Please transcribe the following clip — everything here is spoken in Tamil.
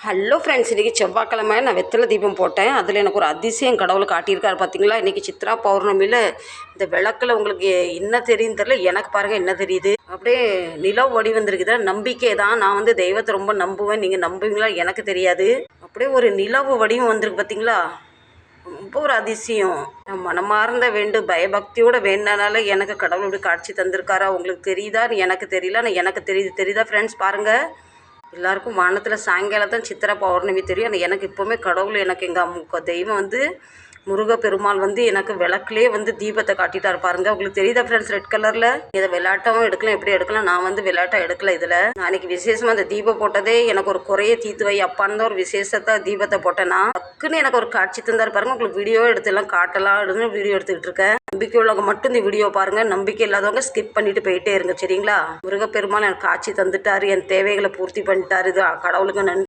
ஹலோ ஃப்ரெண்ட்ஸ், இன்றைக்கி செவ்வாய்க்கிழமை நான் வெத்தலை தீபம் போட்டேன். அதில் எனக்கு ஒரு அதிசயம் கடவுள் காட்டியிருக்காரு பார்த்தீங்களா. இன்றைக்கி சித்ரா பௌர்ணமியில் இந்த விளக்கில் உங்களுக்கு என்ன தெரியுன்னு தெரில, எனக்கு பாருங்கள் என்ன தெரியுது. அப்படியே நிலவு வடி வந்திருக்குது. நம்பிக்கை தான். நான் வந்து தெய்வத்தை ரொம்ப நம்புவேன். நீங்கள் நம்புவீங்களா எனக்கு தெரியாது. அப்படியே ஒரு நிலவு வடிவம் வந்திருக்கு பார்த்தீங்களா. ரொம்ப ஒரு அதிசயம். நான் மனமார்ந்த பயபக்தியோடு வேணுனால எனக்கு கடவுள் இப்படி காட்சி தந்திருக்காரா. உங்களுக்கு தெரியுதா எனக்கு தெரியல. ஆனால் எனக்கு தெரியுதா ஃப்ரெண்ட்ஸ் பாருங்கள். எல்லாருக்கும் வானத்தில் சாயங்காலத்தான் சித்திரை பௌர்ணமி தெரியும். ஆனால் எனக்கு இப்போவுமே கடவுள் எனக்கு எங்கள் தெய்வம் வந்து முருகப்பெருமாள் வந்து எனக்கு விளக்குலேயே வந்து தீபத்தை காட்டிட்டார் பாருங்கள். உங்களுக்கு தெரியுதா ஃப்ரெண்ட்ஸ் ரெட் கலரில். இதை விளையாட்டாகவும் எடுக்கலாம், எப்படி எடுக்கலாம். நான் வந்து விளையாட்டாக எடுக்கல. இதில் நான் அன்றைக்கி விசேஷமாக அந்த தீபம் போட்டதே எனக்கு ஒரு குறைய தீர்த்து வை அப்பான்னு தான் ஒரு விசேஷத்தை தீபத்தை போட்டேன்னா டக்குன்னு எனக்கு ஒரு காட்சி தந்தார் பாருங்கள். உங்களுக்கு வீடியோ எடுத்துலாம் காட்டலாம் எடுத்து வீடியோ எடுத்துக்கிட்டு இருக்கேன். நம்பிக்கை உள்ளவங்க மட்டும் இந்த வீடியோ பாருங்கள். நம்பிக்கை இல்லாதவங்க ஸ்கிப் பண்ணிட்டு போயிட்டே இருங்க சரிங்களா. முருகப்பெருமாள் எனக்கு காட்சி தந்துட்டார், என் தேவைகளை பூர்த்தி பண்ணிட்டார். இது கடவுளுக்கு நன்றி.